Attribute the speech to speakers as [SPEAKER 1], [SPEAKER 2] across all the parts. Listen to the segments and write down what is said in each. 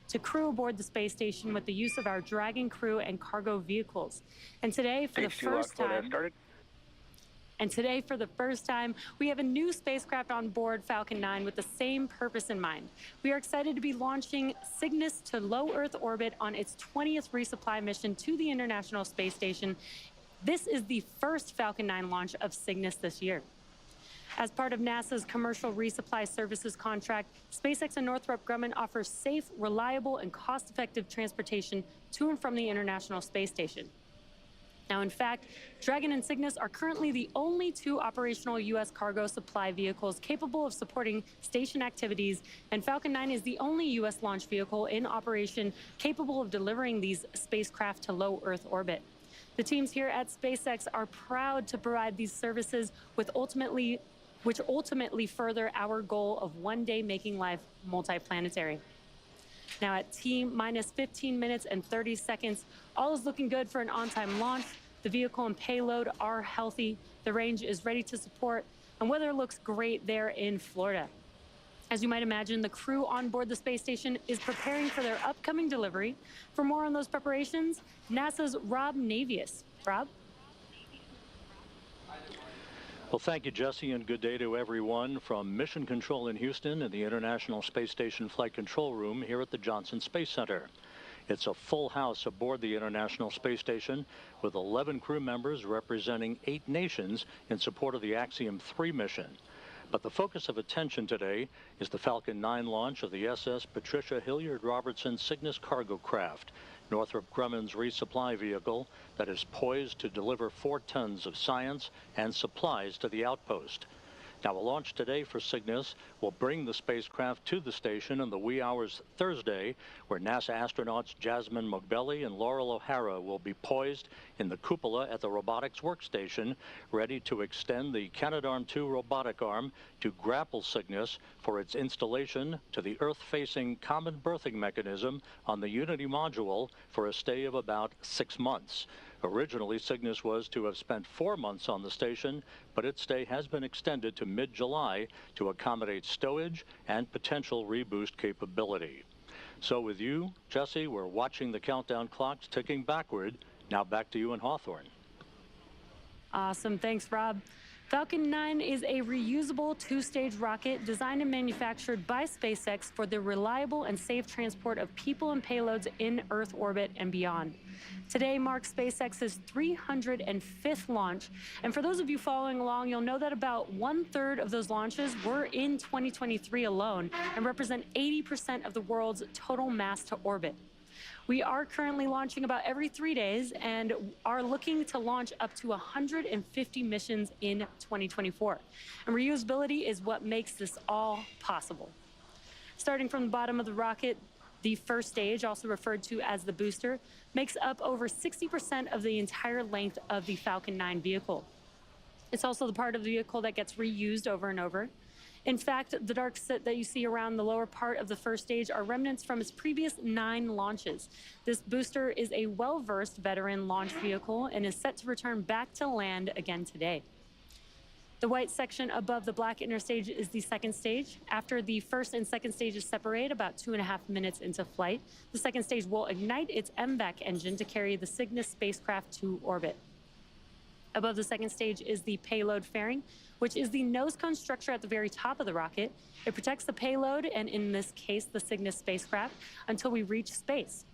[SPEAKER 1] to crew aboard the space station with the use of our Dragon crew and cargo vehicles. And today, for the first time, we have a new spacecraft on board Falcon 9 with the same purpose in mind. We are excited to be launching Cygnus to low Earth orbit on its 20th resupply mission to the International Space Station. This is the first Falcon 9 launch of Cygnus this year. As part of NASA's commercial resupply services contract, SpaceX and Northrop Grumman offer safe, reliable, and cost-effective transportation to and from the International Space Station. Now, in fact, Dragon and Cygnus are currently the only two operational U.S. cargo supply vehicles capable of supporting station activities, and Falcon 9 is the only U.S. launch vehicle in operation capable of delivering these spacecraft to low Earth orbit. The teams here at SpaceX are proud to provide these services which ultimately further our goal of one day making life multiplanetary. Now at T-minus 15 minutes and 30 seconds, all is looking good for an on-time launch. The vehicle and payload are healthy, the range is ready to support, and weather looks great there in Florida. As you might imagine, the crew on board the space station is preparing for their upcoming delivery. For more on those preparations, NASA's Rob Navius. Rob?
[SPEAKER 2] Well, thank you, Jesse, and good day to everyone from Mission Control in Houston and the International Space Station Flight Control Room here at the Johnson Space Center. It's a full house aboard the International Space Station with 11 crew members representing 8 nations in support of the Axiom 3 mission. But the focus of attention today is the Falcon 9 launch of the SS Patricia Hilliard Robertson Cygnus cargo craft, Northrop Grumman's resupply vehicle that is poised to deliver 4 tons of science and supplies to the outpost. Now, a launch today for Cygnus will bring the spacecraft to the station in the wee hours Thursday, where NASA astronauts Jasmine Mogbelli and Laurel O'Hara will be poised in the cupola at the robotics workstation, ready to extend the Canadarm2 robotic arm to grapple Cygnus for its installation to the Earth-facing common berthing mechanism on the Unity module for a stay of about 6 months. Originally, Cygnus was to have spent 4 months on the station, but its stay has been extended to mid-July to accommodate stowage and potential reboost capability. So with you, Jesse, we're watching the countdown clocks ticking backward. Now back to you in Hawthorne.
[SPEAKER 1] Awesome. Thanks, Rob. Falcon 9 is a reusable 2-stage rocket designed and manufactured by SpaceX for the reliable and safe transport of people and payloads in Earth orbit and beyond. Today marks SpaceX's 305th launch, and for those of you following along, you'll know that about 1/3 of those launches were in 2023 alone and represent 80% of the world's total mass to orbit. We are currently launching about every 3 days and are looking to launch up to 150 missions in 2024. And reusability is what makes this all possible. Starting from the bottom of the rocket, the first stage, also referred to as the booster, makes up over 60% of the entire length of the Falcon 9 vehicle. It's also the part of the vehicle that gets reused over and over. In fact, the dark soot that you see around the lower part of the first stage are remnants from its previous 9 launches. This booster is a well-versed veteran launch vehicle and is set to return back to land again today. The white section above the black inner stage is the second stage. After the first and second stages separate about 2.5 minutes into flight, the second stage will ignite its MVAC engine to carry the Cygnus spacecraft to orbit. Above the second stage is the payload fairing, which is the nose cone structure at the very top of the rocket. It protects the payload, and in this case, the Cygnus spacecraft, until we reach space.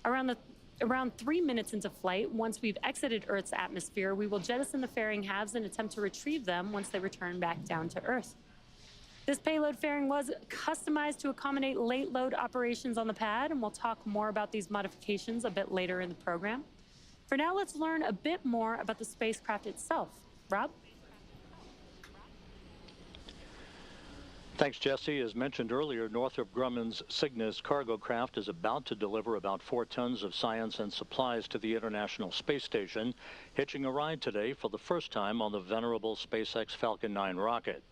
[SPEAKER 1] Around 3 minutes into flight, once we've exited Earth's atmosphere, we will jettison the fairing halves and attempt to retrieve them once they return back down to Earth. This payload fairing was customized to accommodate late load operations on the pad, and we'll talk more about these modifications a bit later in the program. For now, let's learn a bit more about the spacecraft itself. Rob?
[SPEAKER 2] Thanks, Jesse. As mentioned earlier, Northrop Grumman's Cygnus cargo craft is about to deliver about 4 tons of science and supplies to the International Space Station, hitching a ride today for the first time on the venerable SpaceX Falcon 9 rocket.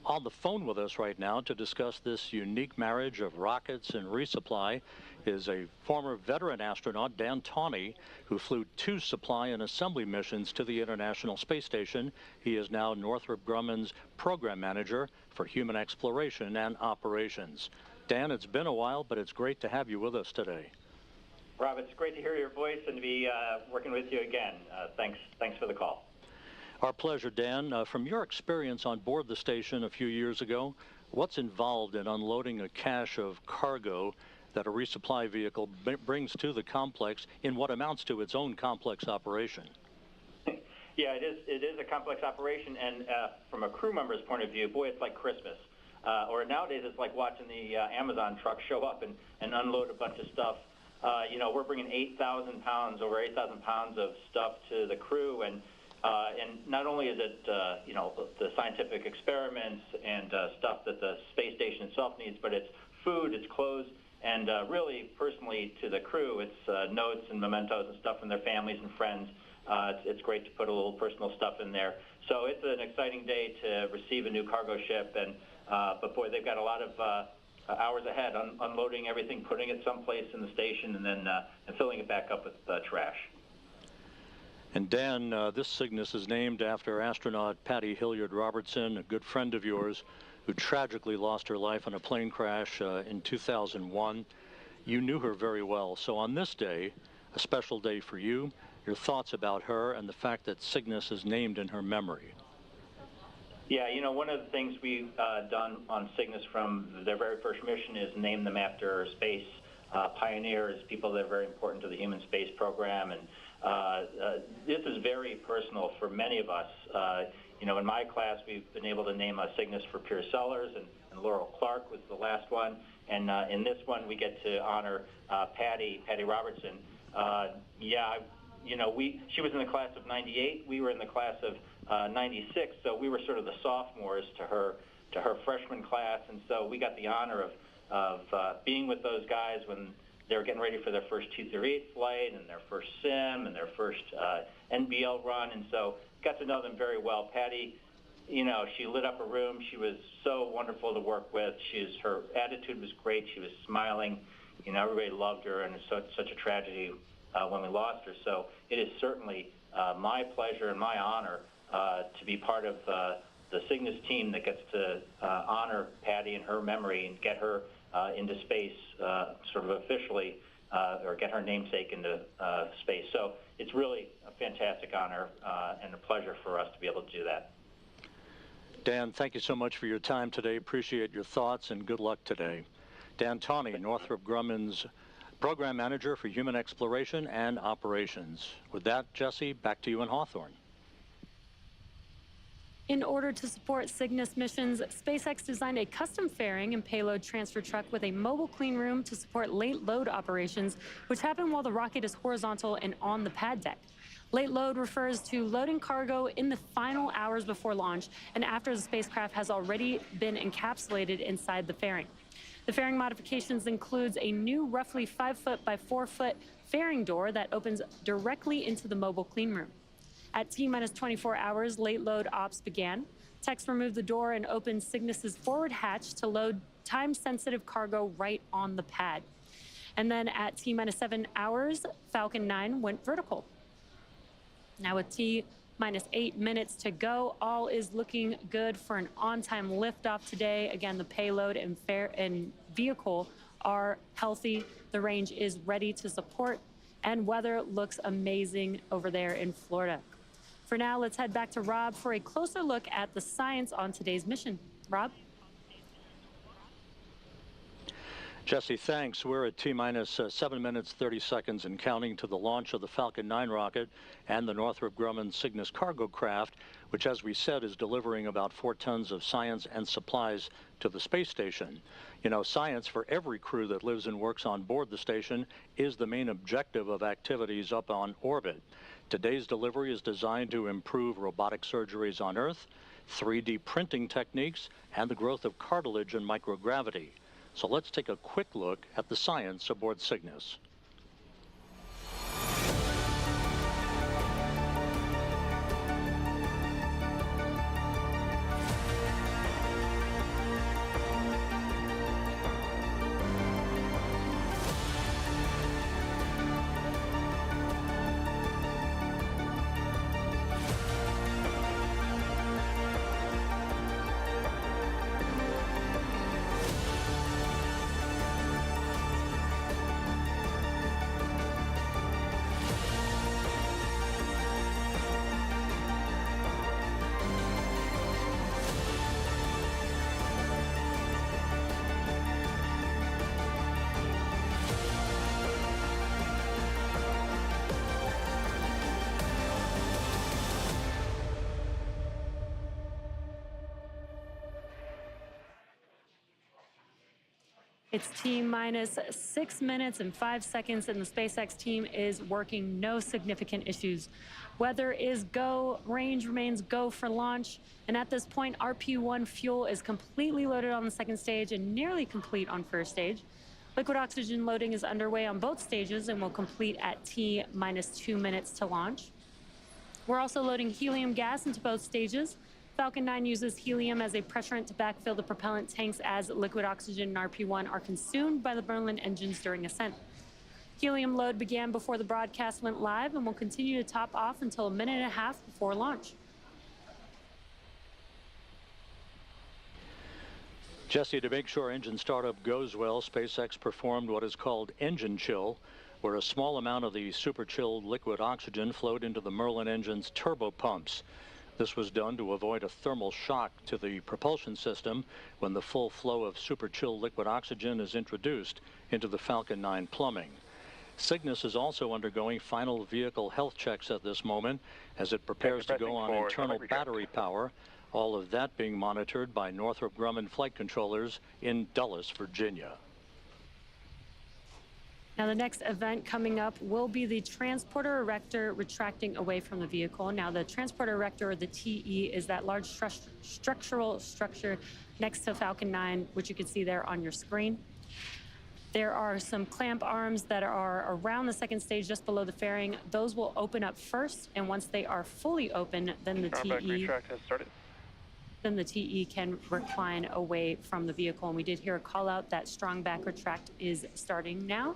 [SPEAKER 2] On the phone with us right now to discuss this unique marriage of rockets and resupply is a former veteran astronaut, Dan Tawney, who flew 2 supply and assembly missions to the International Space Station. He is now Northrop Grumman's program manager for human exploration and operations. Dan, it's been a while, but it's great to have you with us today.
[SPEAKER 3] Rob, it's great to hear your voice and to be working with you again. Thanks for the call.
[SPEAKER 2] Our pleasure, Dan. From your experience on board the station a few years ago, what's involved in unloading a cache of cargo that a resupply vehicle brings to the complex in what amounts to its own complex operation?
[SPEAKER 3] Yeah, it is a complex operation, and from a crew member's point of view, boy, it's like Christmas. Or nowadays, it's like watching the Amazon truck show up and unload a bunch of stuff. We're bringing 8,000 pounds, over 8,000 pounds of stuff to the crew, and not only is it, the scientific experiments and stuff that the space station itself needs, but it's food, it's clothes, and really, personally, to the crew, it's notes and mementos and stuff from their families and friends. It's great to put a little personal stuff in there. So it's an exciting day to receive a new cargo ship, but boy, they've got a lot of hours ahead unloading everything, putting it someplace in the station, and then filling it back up with trash.
[SPEAKER 2] And Dan, this Cygnus is named after astronaut Patty Hilliard Robertson, a good friend of yours, who tragically lost her life in a plane crash in 2001. You knew her very well. So on this day, a special day for you, your thoughts about her and the fact that Cygnus is named in her memory.
[SPEAKER 3] Yeah, one of the things we've done on Cygnus from their very first mission is name them after space pioneers, people that are very important to the human space program. And this is very personal for many of us. In my class, we've been able to name a Cygnus for Pierce Sellers, and Laurel Clark was the last one. And in this one, we get to honor Patty Robertson. She was in the class of 98. We were in the class of 96, so we were sort of the sophomores to her freshman class, and so we got the honor of being with those guys when they were getting ready for their first 238 flight and their first sim and their first NBL run, and so got to know them very well. Patty, she lit up a room. She was so wonderful to work with. Her attitude was great. She was smiling. Everybody loved her, and it's such a tragedy when we lost her. So it is certainly my pleasure and my honor to be part of the Cygnus team that gets to honor Patty and her memory and get her into space sort of officially, or get her namesake into space. So it's really a fantastic honor and a pleasure for us to be able to do that.
[SPEAKER 2] Dan, thank you so much for your time today. Appreciate your thoughts, and good luck today. Dan Tawney, Northrop Grumman's Program Manager for Human Exploration and Operations. With that, Jesse, back to you in Hawthorne.
[SPEAKER 1] In order to support Cygnus missions, SpaceX designed a custom fairing and payload transfer truck with a mobile clean room to support late load operations, which happen while the rocket is horizontal and on the pad deck. Late load refers to loading cargo in the final hours before launch and after the spacecraft has already been encapsulated inside the fairing. The fairing modifications includes a new roughly 5-foot by 4-foot fairing door that opens directly into the mobile clean room. At T-minus 24 hours, late load ops began. Techs removed the door and opened Cygnus's forward hatch to load time-sensitive cargo right on the pad. And then at T-minus 7 hours, Falcon 9 went vertical. Now with T-minus 8 minutes to go, all is looking good for an on-time liftoff today. Again, the payload and vehicle are healthy. The range is ready to support, and weather looks amazing over there in Florida. For now, let's head back to Rob for a closer look at the science on today's mission. Rob?
[SPEAKER 2] Jesse, thanks. We're at T-minus 7 minutes, 30 seconds and counting to the launch of the Falcon 9 rocket and the Northrop Grumman Cygnus cargo craft, which, as we said, is delivering about 4 tons of science and supplies to the space station. Science for every crew that lives and works on board the station is the main objective of activities up on orbit. Today's delivery is designed to improve robotic surgeries on Earth, 3D printing techniques, and the growth of cartilage and microgravity. So let's take a quick look at the science aboard Cygnus.
[SPEAKER 1] It's T-minus 6 minutes and 5 seconds, and the SpaceX team is working, no significant issues. Weather is go, range remains go for launch, and at this point, RP-1 fuel is completely loaded on the second stage and nearly complete on first stage. Liquid oxygen loading is underway on both stages and will complete at T-minus 2 minutes to launch. We're also loading helium gas into both stages. Falcon 9 uses helium as a pressurant to backfill the propellant tanks as liquid oxygen and RP-1 are consumed by the Merlin engines during ascent. Helium load began before the broadcast went live and will continue to top off until a minute and a half before launch.
[SPEAKER 2] Jesse, to make sure engine startup goes well, SpaceX performed what is called engine chill, where a small amount of the super chilled liquid oxygen flowed into the Merlin engine's turbopumps. This was done to avoid a thermal shock to the propulsion system when the full flow of super chilled liquid oxygen is introduced into the Falcon 9 plumbing. Cygnus is also undergoing final vehicle health checks at this moment as it prepares to go on internal battery power, all of that being monitored by Northrop Grumman flight controllers in Dulles, Virginia.
[SPEAKER 1] Now, the next event coming up will be the transporter erector retracting away from the vehicle. Now, the transporter erector, or the TE, is that large structural structure next to Falcon 9, which you can see there on your screen. There are some clamp arms that are around the second stage just below the fairing. Those will open up first, and once they are fully open, then the TE can recline away from the vehicle. And we did hear a call out that strong back retract is starting now.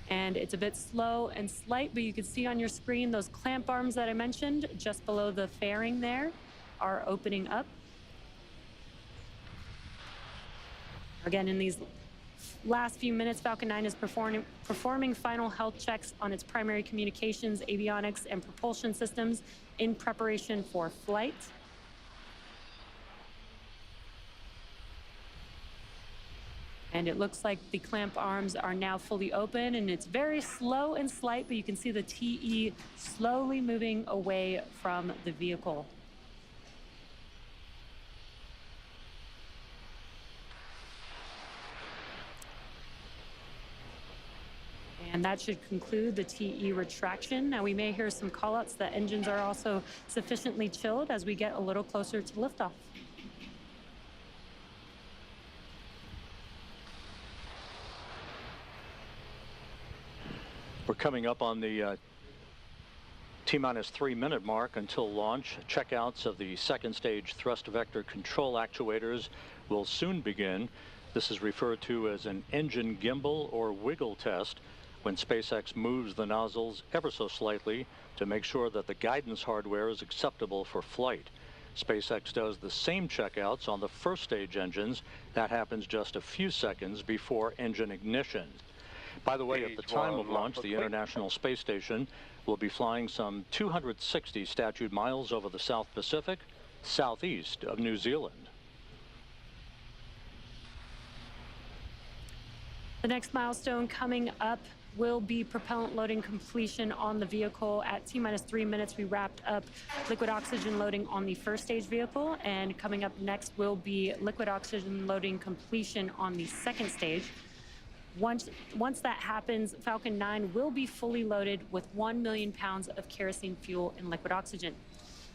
[SPEAKER 1] And it's a bit slow and slight, but you can see on your screen those clamp arms that I mentioned just below the fairing there are opening up. Again, in these last few minutes, Falcon 9 is performing final health checks on its primary communications, avionics, and propulsion systems in preparation for flight. And it looks like the clamp arms are now fully open, and it's very slow and slight, but you can see the TE slowly moving away from the vehicle. And that should conclude the TE retraction. Now, we may hear some callouts that engines are also sufficiently chilled as we get a little closer to liftoff.
[SPEAKER 2] We're coming up on the T-minus 3 minute mark until launch. Checkouts of the second stage thrust vector control actuators will soon begin. This is referred to as an engine gimbal or wiggle test, when SpaceX moves the nozzles ever so slightly to make sure that the guidance hardware is acceptable for flight. SpaceX does the same checkouts on the first stage engines. That happens just a few seconds before engine ignition. By the way, at the time of launch, the International Space Station will be flying some 260 statute miles over the South Pacific, southeast of New Zealand.
[SPEAKER 1] The next milestone coming up will be propellant loading completion on the vehicle. At T-minus 3 minutes, we wrapped up liquid oxygen loading on the first stage vehicle, and coming up next will be liquid oxygen loading completion on the second stage. Once that happens, Falcon 9 will be fully loaded with 1 million pounds of kerosene fuel and liquid oxygen.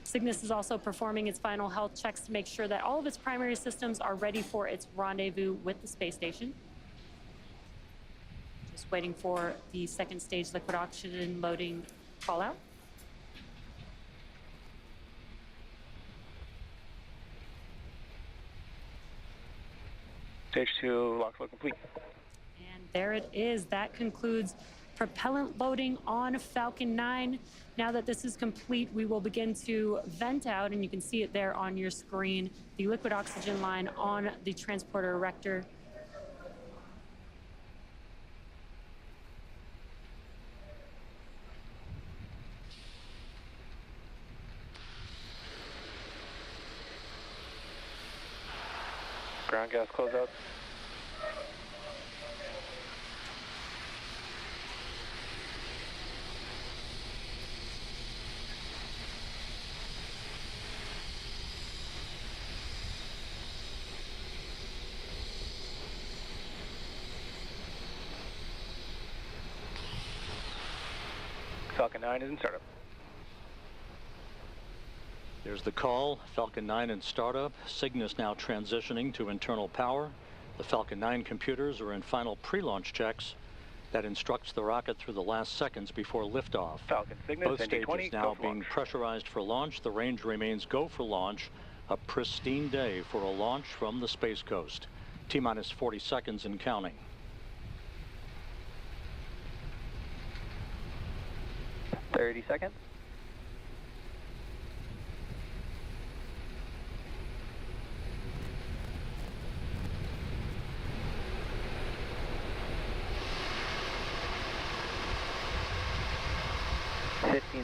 [SPEAKER 1] Cygnus is also performing its final health checks to make sure that all of its primary systems are ready for its rendezvous with the space station. Just waiting for the second stage liquid oxygen loading call out.
[SPEAKER 4] Stage 2 lock flow complete.
[SPEAKER 1] And there it is. That concludes propellant loading on Falcon 9. Now that this is complete, we will begin to vent out, and you can see it there on your screen, the liquid oxygen line on the transporter erector.
[SPEAKER 4] Ground gas closeout. Falcon 9 is in startup.
[SPEAKER 2] There's the call. Falcon 9 in startup. Cygnus now transitioning to internal power. The Falcon 9 computers are in final pre-launch checks. That instructs the rocket through the last seconds before liftoff.
[SPEAKER 4] Falcon Cygnus
[SPEAKER 2] Both stages
[SPEAKER 4] NG-20
[SPEAKER 2] now
[SPEAKER 4] go for
[SPEAKER 2] being
[SPEAKER 4] launch.
[SPEAKER 2] pressurized for launch. The range remains go for launch. A pristine day for a launch from the Space Coast. T-minus 40 seconds and counting.
[SPEAKER 4] 30 seconds.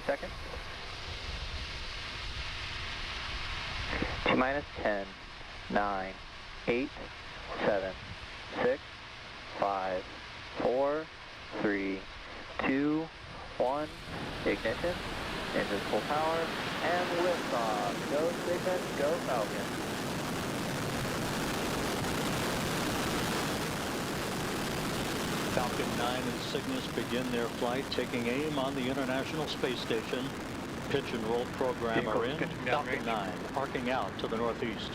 [SPEAKER 4] Seconds. T-minus 10, 9, 8, 7, 6, 5, 4, 3, 2, 1. Ignition, engines full power, and liftoff. Go Cygnus, go Falcon.
[SPEAKER 2] Falcon 9 and Cygnus begin their flight, taking aim on the International Space Station. Pitch and roll program are in. Falcon 9 arcing out to the northeast.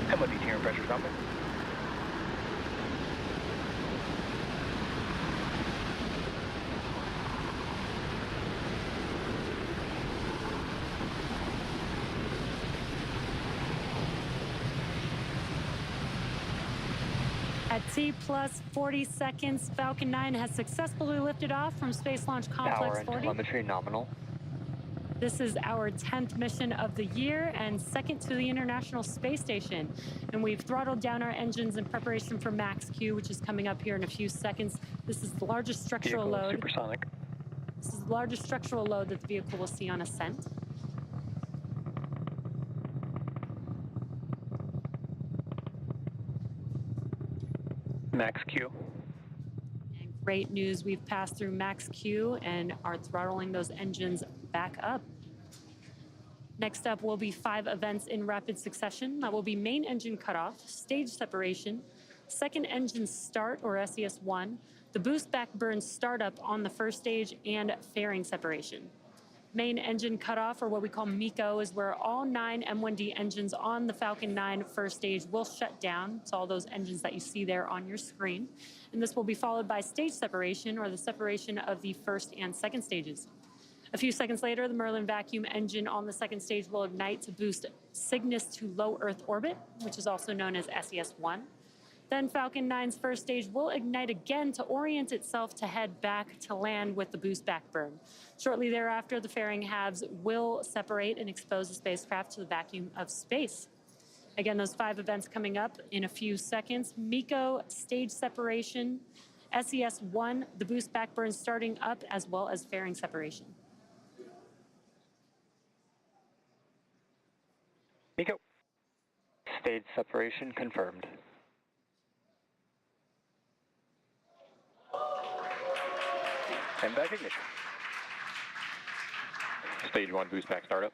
[SPEAKER 4] MOD team pressure dropping.
[SPEAKER 1] At T plus 40 seconds, Falcon 9 has successfully lifted off from Space Launch Complex
[SPEAKER 4] Power and
[SPEAKER 1] 40.
[SPEAKER 4] telemetry nominal.
[SPEAKER 1] This is our 10th mission of the year and second to the International Space Station. And we've throttled down our engines in preparation for max Q, which is coming up here in a few seconds. This is the largest structural
[SPEAKER 4] Vehicle
[SPEAKER 1] load.
[SPEAKER 4] Supersonic.
[SPEAKER 1] This is the largest structural load that the vehicle will see on ascent.
[SPEAKER 4] Max Q.
[SPEAKER 1] And great news, we've passed through max Q and are throttling those engines back up. Next up will be 5 events in rapid succession. That will be main engine cutoff, stage separation, second engine start, or SES-1, the boost back burn startup on the first stage, and fairing separation. Main engine cutoff, or what we call MECO, is where all 9 M1D engines on the Falcon 9 first stage will shut down. It's all those engines that you see there on your screen. And this will be followed by stage separation, or the separation of the first and second stages. A few seconds later, the Merlin vacuum engine on the second stage will ignite to boost Cygnus to low Earth orbit, which is also known as SES-1. Then Falcon 9's first stage will ignite again to orient itself to head back to land with the boost back burn. Shortly thereafter, the fairing halves will separate and expose the spacecraft to the vacuum of space. Again, those 5 events coming up in a few seconds. MECO, stage separation, SES-1, the boost back burn starting up, as well as fairing separation.
[SPEAKER 4] MECO. Stage separation confirmed. And back ignition. Stage 1 boost back startup.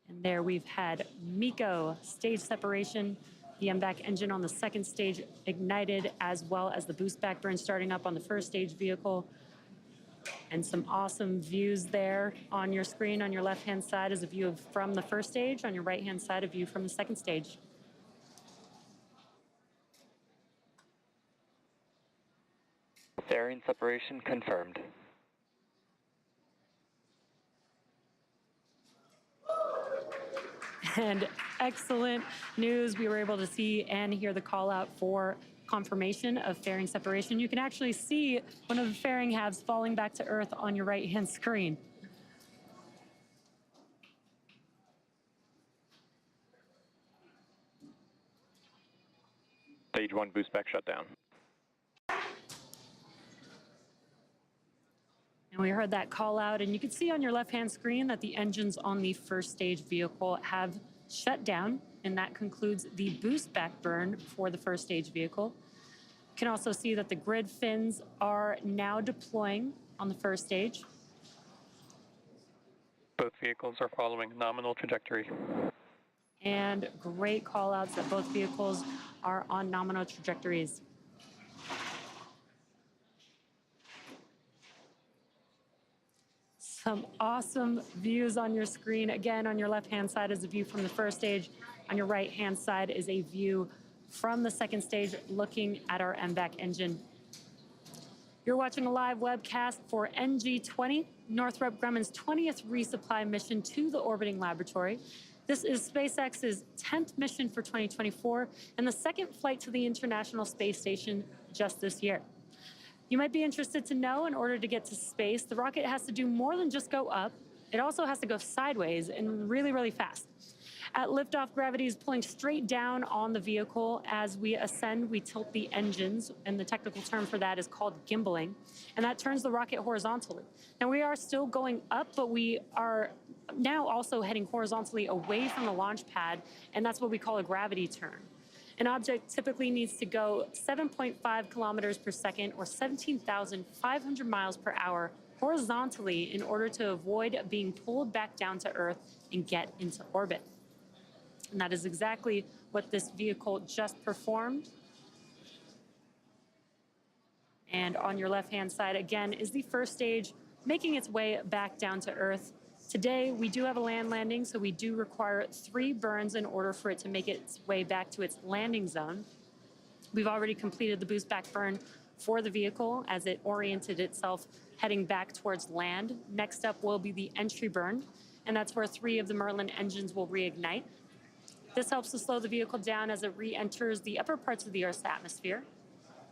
[SPEAKER 1] And there we've had MECO, stage separation, the MVAC engine on the second stage ignited, as well as the boost back burn starting up on the first stage vehicle. And some awesome views there on your screen. On your left-hand side is a view from the first stage. On your right-hand side, a view from the second stage.
[SPEAKER 4] Fairing separation confirmed.
[SPEAKER 1] And excellent news. We were able to see and hear the call out for confirmation of fairing separation. You can actually see one of the fairing halves falling back to Earth on your right-hand screen.
[SPEAKER 4] Stage 1 boost back shutdown.
[SPEAKER 1] And we heard that call out, and you can see on your left-hand screen that the engines on the first stage vehicle have shut down, and that concludes the boost back burn for the first stage vehicle. You can also see that the grid fins are now deploying on the first stage.
[SPEAKER 4] Both vehicles are following nominal trajectory.
[SPEAKER 1] And great call outs that both vehicles are on nominal trajectories. Some awesome views on your screen. Again, on your left-hand side is a view from the first stage. On your right-hand side is a view from the second stage looking at our MVAC engine. You're watching a live webcast for NG-20, Northrop Grumman's 20th resupply mission to the orbiting laboratory. This is SpaceX's 10th mission for 2024 and the second flight to the International Space Station just this year. You might be interested to know, in order to get to space, the rocket has to do more than just go up. It also has to go sideways and really, really fast. At liftoff, gravity is pulling straight down on the vehicle. As we ascend, we tilt the engines, and the technical term for that is called gimbaling, and that turns the rocket horizontally. Now, we are still going up, but we are now also heading horizontally away from the launch pad, and that's what we call a gravity turn. An object typically needs to go 7.5 kilometers per second or 17,500 miles per hour horizontally in order to avoid being pulled back down to Earth and get into orbit. And that is exactly what this vehicle just performed. And on your left-hand side, again, is the first stage making its way back down to Earth. Today, we do have a land landing, so we do require 3 burns in order for it to make its way back to its landing zone. We've already completed the boost back burn for the vehicle as it oriented itself heading back towards land. Next up will be the entry burn, and that's where 3 of the Merlin engines will reignite. This helps to slow the vehicle down as it re-enters the upper parts of the Earth's atmosphere.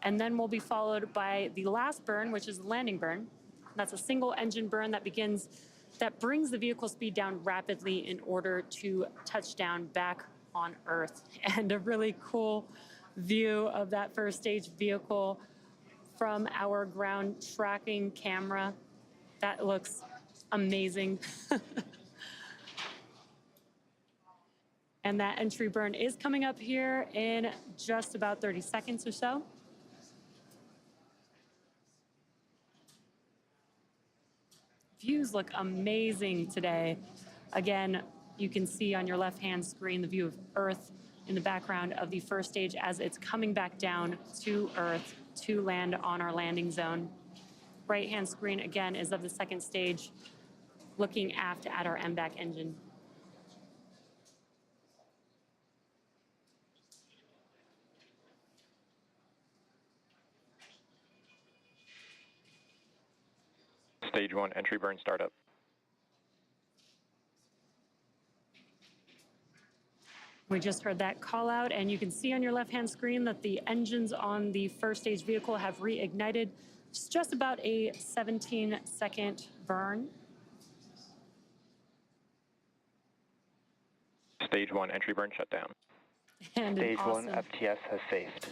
[SPEAKER 1] And then will be followed by the last burn, which is the landing burn. That's a single engine burn that brings the vehicle speed down rapidly in order to touch down back on Earth. And a really cool view of that first stage vehicle from our ground tracking camera. That looks amazing. And that entry burn is coming up here in just about 30 seconds or so. Views look amazing today. Again, you can see on your left-hand screen the view of Earth in the background of the first stage as it's coming back down to Earth to land on our landing zone. Right-hand screen, again, is of the second stage looking aft at our MVAC engine.
[SPEAKER 4] Stage 1 entry burn startup.
[SPEAKER 1] We just heard that call out, and you can see on your left-hand screen that the engines on the first stage vehicle have reignited. It's just about a 17-second burn.
[SPEAKER 4] Stage 1 entry burn shutdown.
[SPEAKER 1] And
[SPEAKER 5] Stage 1 FTS has saved.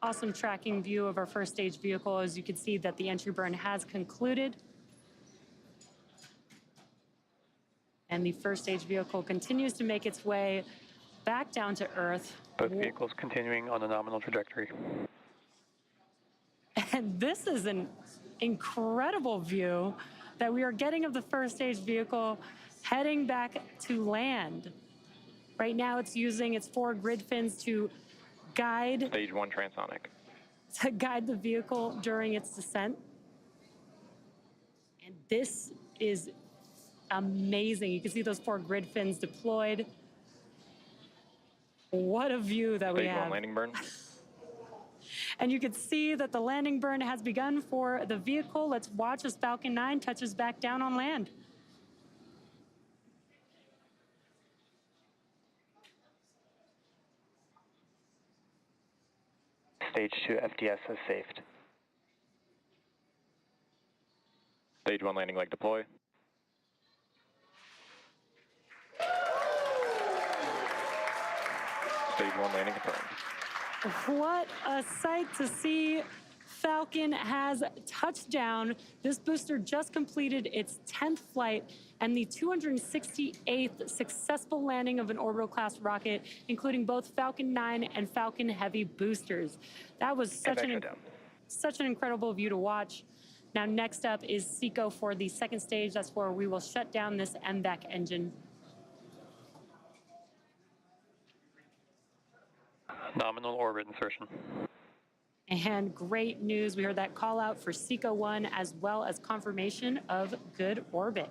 [SPEAKER 1] Awesome tracking view of our first stage vehicle. As you can see that the entry burn has concluded. And the first stage vehicle continues to make its way back down to Earth.
[SPEAKER 4] Both vehicles continuing on a nominal trajectory.
[SPEAKER 1] And this is an incredible view that we are getting of the first stage vehicle heading back to land. Right now it's using its 4 grid fins to guide
[SPEAKER 4] Stage 1 transonic.
[SPEAKER 1] the vehicle during its descent. And this is amazing. You can see those 4 grid fins deployed. What a view that we have.
[SPEAKER 4] Stage 1 landing burn.
[SPEAKER 1] And you can see that the landing burn has begun for the vehicle. Let's watch as Falcon 9 touches back down on land.
[SPEAKER 5] Stage 2 FTS has saved.
[SPEAKER 4] Stage 1 landing leg deploy. Stage 1 landing confirmed.
[SPEAKER 1] What a sight to see. Falcon has touched down. This booster just completed its 10th flight and the 268th successful landing of an orbital class rocket, including both Falcon 9 and Falcon Heavy boosters. That was such an incredible view to watch. Now next up is SECO for the second stage. That's where we will shut down this MVAC engine.
[SPEAKER 4] Nominal orbit insertion.
[SPEAKER 1] And great news, we heard that call out for SECO-1 as well as confirmation of good orbit.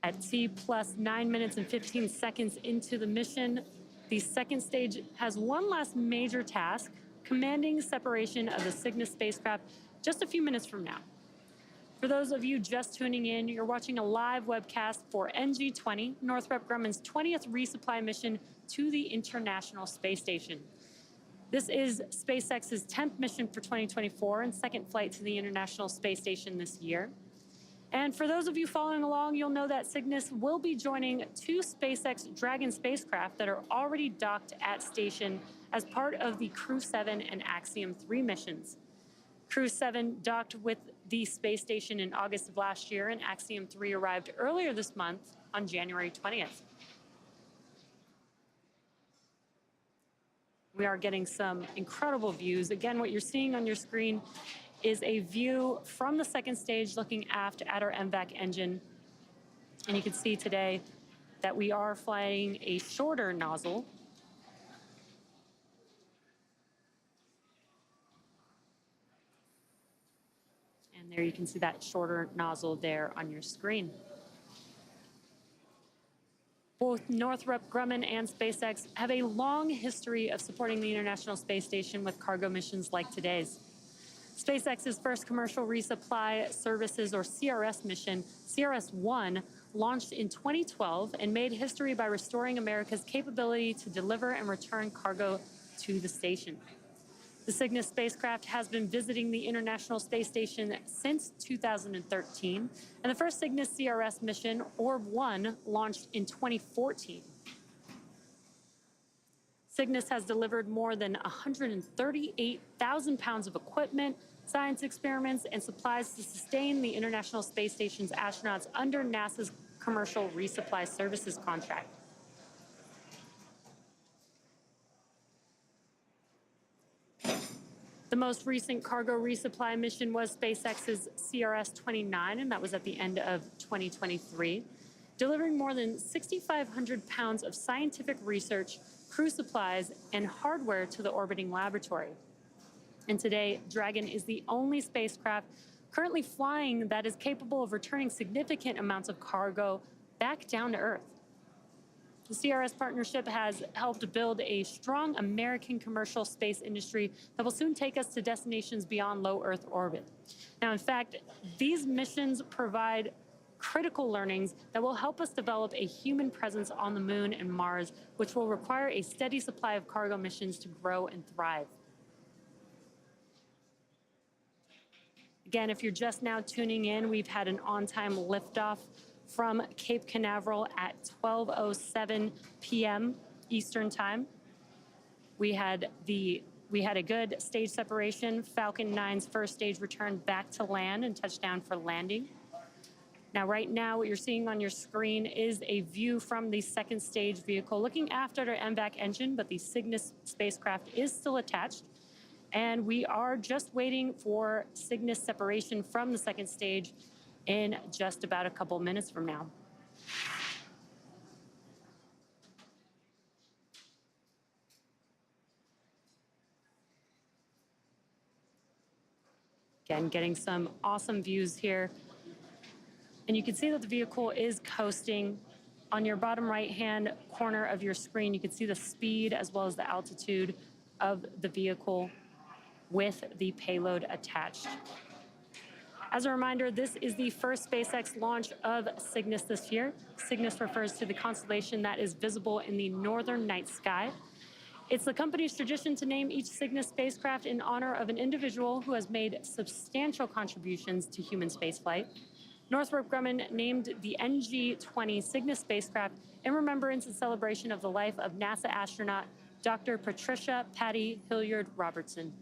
[SPEAKER 1] At T plus 9 minutes and 15 seconds into the mission, the second stage has one last major task, commanding separation of the Cygnus spacecraft just a few minutes from now. For those of you just tuning in, you're watching a live webcast for NG-20, Northrop Grumman's 20th resupply mission to the International Space Station. This is SpaceX's 10th mission for 2024 and second flight to the International Space Station this year. And for those of you following along, you'll know that Cygnus will be joining two SpaceX Dragon spacecraft that are already docked at station as part of the Crew 7 and Axiom 3 missions. Crew 7 docked with the space station in August of last year, and Axiom 3 arrived earlier this month on January 20th. We are getting some incredible views. Again, what you're seeing on your screen is a view from the second stage looking aft at our MVAC engine. And you can see today that we are flying a shorter nozzle. And there you can see that shorter nozzle there on your screen. Both Northrop Grumman and SpaceX have a long history of supporting the International Space Station with cargo missions like today's. SpaceX's first commercial resupply services, or CRS mission, CRS-1, launched in 2012 and made history by restoring America's capability to deliver and return cargo to the station. The Cygnus spacecraft has been visiting the International Space Station since 2013, and the first Cygnus CRS mission, Orb-1, launched in 2014. Cygnus has delivered more than 138,000 pounds of equipment, science experiments, and supplies to sustain the International Space Station's astronauts under NASA's commercial resupply services contract. The most recent cargo resupply mission was SpaceX's CRS-29, and that was at the end of 2023, delivering more than 6,500 pounds of scientific research, crew supplies, and hardware to the orbiting laboratory. And today, Dragon is the only spacecraft currently flying that is capable of returning significant amounts of cargo back down to Earth. The CRS partnership has helped build a strong American commercial space industry that will soon take us to destinations beyond low Earth orbit. Now, in fact, these missions provide critical learnings that will help us develop a human presence on the Moon and Mars, which will require a steady supply of cargo missions to grow and thrive. Again, if you're just now tuning in, we've had an on-time liftoff from Cape Canaveral at 12:07 p.m. Eastern Time. We had a good stage separation. Falcon 9's first stage returned back to land and touched down for landing. Now, right now, what you're seeing on your screen is a view from the second stage vehicle looking after our MVAC engine, but the Cygnus spacecraft is still attached. And we are just waiting for Cygnus separation from the second stage in just about a couple minutes from now. Again, getting some awesome views here. And you can see that the vehicle is coasting. On your bottom right-hand corner of your screen, you can see the speed as well as the altitude of the vehicle with the payload attached. As a reminder, this is the first SpaceX launch of Cygnus this year. Cygnus refers to the constellation that is visible in the northern night sky. It's the company's tradition to name each Cygnus spacecraft in honor of an individual who has made substantial contributions to human spaceflight. Northrop Grumman named the NG-20 Cygnus spacecraft in remembrance and celebration of the life of NASA astronaut Dr. Patricia Patty Hilliard Robertson.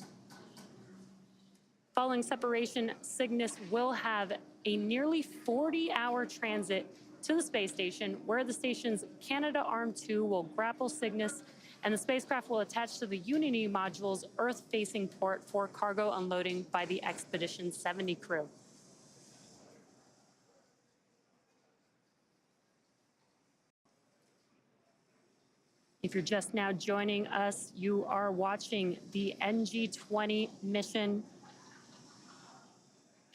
[SPEAKER 1] Following separation, Cygnus will have a nearly 40-hour transit to the space station, where the station's Canadarm2 will grapple Cygnus, and the spacecraft will attach to the Unity module's Earth-facing port for cargo unloading by the Expedition 70 crew. If you're just now joining us, you are watching the NG-20 mission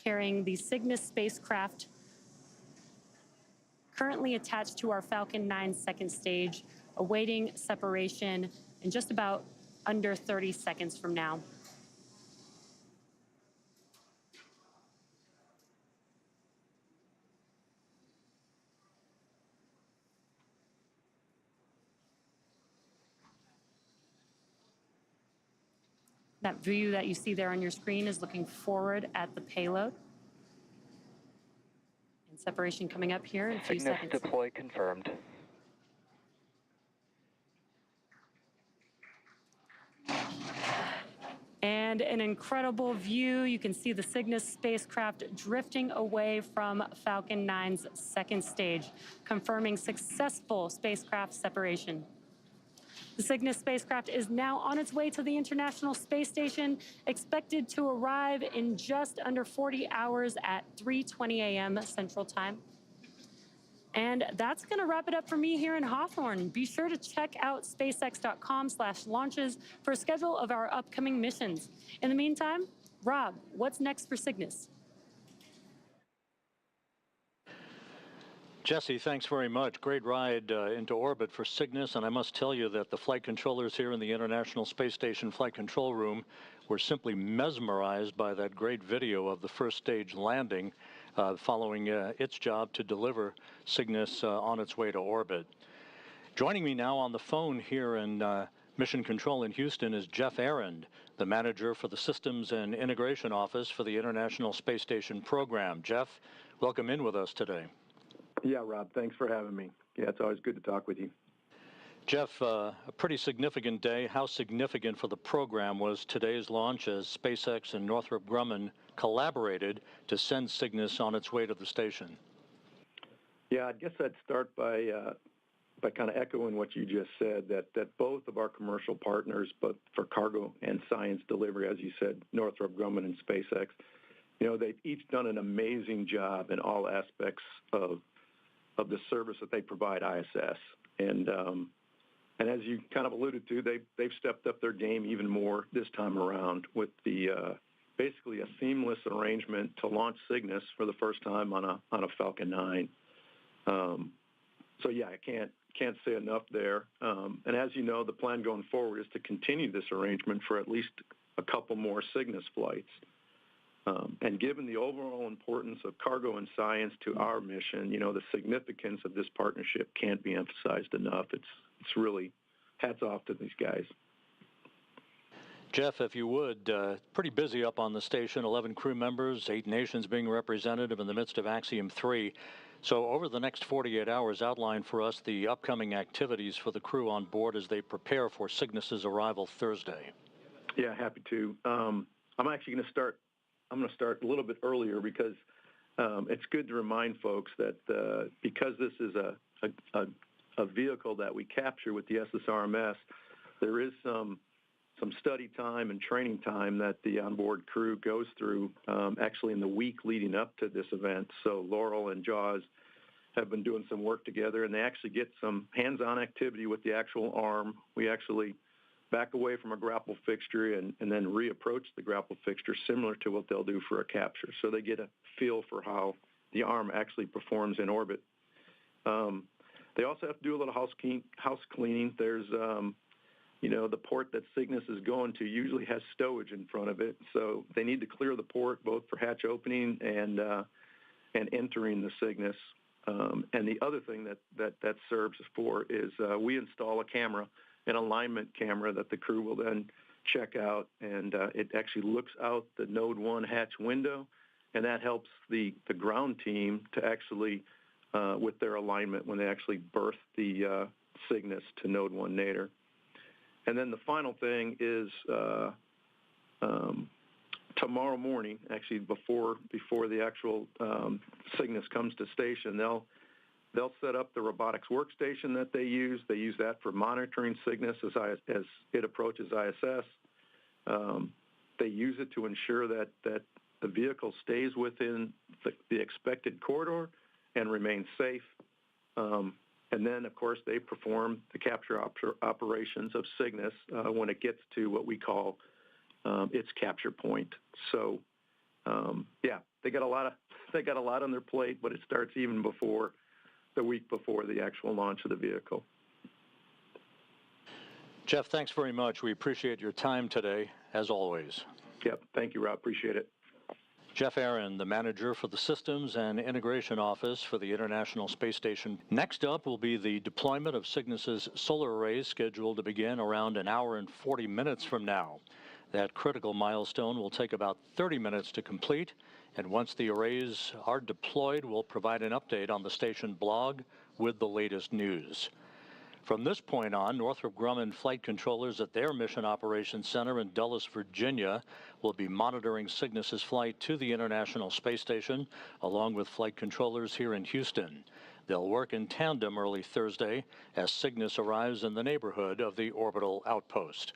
[SPEAKER 1] carrying the Cygnus spacecraft currently attached to our Falcon 9 second stage, awaiting separation in just about under 30 seconds from now. That view that you see there on your screen is looking forward at the payload. And separation coming up here in a few
[SPEAKER 5] Cygnus
[SPEAKER 1] seconds.
[SPEAKER 5] deploy confirmed.
[SPEAKER 1] And an incredible view. You can see the Cygnus spacecraft drifting away from Falcon 9's second stage, confirming successful spacecraft separation. The Cygnus spacecraft is now on its way to the International Space Station, expected to arrive in just under 40 hours at 3:20 a.m. Central Time. And that's going to wrap it up for me here in Hawthorne. Be sure to check out spacex.com/launches for a schedule of our upcoming missions. In the meantime, Rob, what's next for Cygnus?
[SPEAKER 2] Jesse, thanks very much. Great ride into orbit for Cygnus, and I must tell you that the flight controllers here in the International Space Station Flight Control Room were simply mesmerized by that great video of the first stage landing following its job to deliver Cygnus on its way to orbit. Joining me now on the phone here in Mission Control in Houston is Jeff Arend, the manager for the Systems and Integration Office for the International Space Station program. Jeff, welcome in with us today.
[SPEAKER 6] Yeah, Rob, thanks for having me. Yeah, it's always good to talk with you.
[SPEAKER 2] Jeff, a pretty significant day. How significant for the program was today's launch as SpaceX and Northrop Grumman collaborated to send Cygnus on its way to the station?
[SPEAKER 6] Yeah, I guess I'd start by kind of echoing what you just said, that both of our commercial partners, but for cargo and science delivery, as you said, Northrop Grumman and SpaceX, you know, they've each done an amazing job in all aspects of the service that they provide ISS. And as you kind of alluded to, they've stepped up their game even more this time around with the basically a seamless arrangement to launch Cygnus for the first time on a Falcon 9. So yeah, I can't say enough there. And as you know, the plan going forward is to continue this arrangement for at least a couple more Cygnus flights. And given the overall importance of cargo and science to our mission, you know, the significance of this partnership can't be emphasized enough. It's really hats off to these guys.
[SPEAKER 2] Jeff, if you would, pretty busy up on the station, 11 crew members, 8 nations being represented in the midst of Axiom 3. So over the next 48 hours, outline for us the upcoming activities for the crew on board as they prepare for Cygnus's arrival Thursday.
[SPEAKER 6] Yeah, happy to. I'm actually going to start a little bit earlier because it's good to remind folks that because this is a vehicle that we capture with the SSRMS, there is some study time and training time that the onboard crew goes through actually in the week leading up to this event. So Laurel and Jaws have been doing some work together, and they actually get some hands-on activity with the actual arm. We actually back away from a grapple fixture and then reapproach the grapple fixture, similar to what they'll do for a capture. So they get a feel for how the arm actually performs in orbit. They also have to do a little house cleaning. There's, you know, the port that Cygnus is going to usually has stowage in front of it. So they need to clear the port both for hatch opening and entering the Cygnus. And the other thing that serves for is we install a camera, an alignment camera that the crew will then check out, and it actually looks out the Node 1 hatch window, and that helps the ground team to actually, with their alignment, when they actually berth the Cygnus to Node 1 nadir. And then the final thing is tomorrow morning, actually before the actual Cygnus comes to station, they'll set up the robotics workstation that they use. They use that for monitoring Cygnus as it approaches ISS. They use it to ensure that the vehicle stays within the expected corridor and remains safe. And And then, of course, they perform the capture operations of Cygnus when it gets to what we call its capture point. So, yeah, they got a lot on their plate, but it starts even before the week before the actual launch of the vehicle.
[SPEAKER 2] Jeff, thanks very much. We appreciate your time today, as always.
[SPEAKER 6] Yep. Thank you, Rob. Appreciate it.
[SPEAKER 2] Jeff Aaron, the manager for the Systems and Integration Office for the International Space Station. Next up will be the deployment of Cygnus's solar arrays, scheduled to begin around an hour and 40 minutes from now. That critical milestone will take about 30 minutes to complete, and once the arrays are deployed, we'll provide an update on the station blog with the latest news. From this point on, Northrop Grumman flight controllers at their Mission Operations Center in Dulles, Virginia, will be monitoring Cygnus's flight to the International Space Station, along with flight controllers here in Houston. They'll work in tandem early Thursday as Cygnus arrives in the neighborhood of the orbital outpost.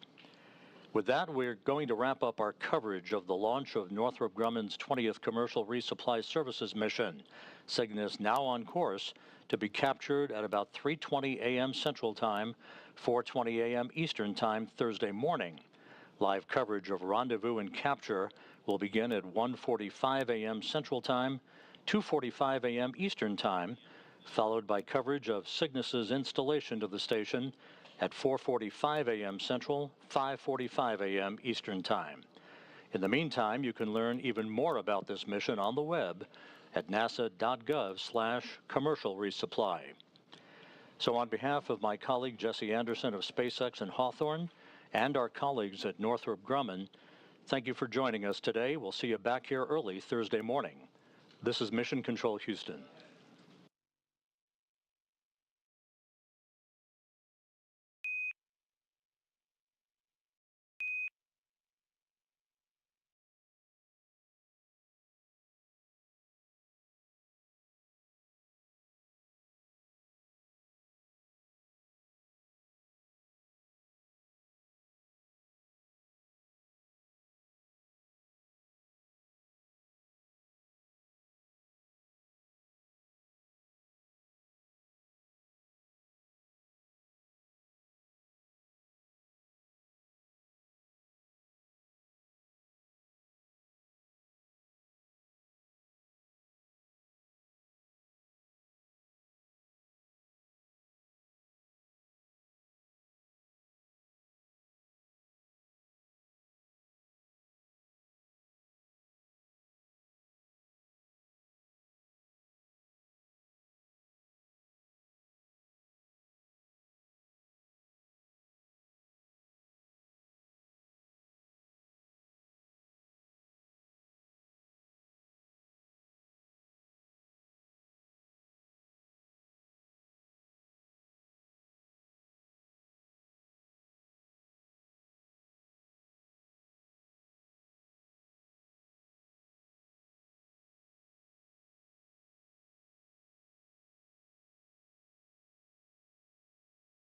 [SPEAKER 2] With that, we're going to wrap up our coverage of the launch of Northrop Grumman's 20th Commercial Resupply Services mission. Cygnus now on course to be captured at about 3:20 a.m. Central Time, 4:20 a.m. Eastern Time Thursday morning. Live coverage of rendezvous and capture will begin at 1:45 a.m. Central Time, 2:45 a.m. Eastern Time, followed by coverage of Cygnus's installation to the station at 4:45 a.m. Central, 5:45 a.m. Eastern Time. In the meantime, you can learn even more about this mission on the web at nasa.gov/commercial resupply. So on behalf of my colleague Jesse Anderson of SpaceX in Hawthorne and our colleagues at Northrop Grumman, thank you for joining us today. We'll see you back here early Thursday morning. This is Mission Control Houston.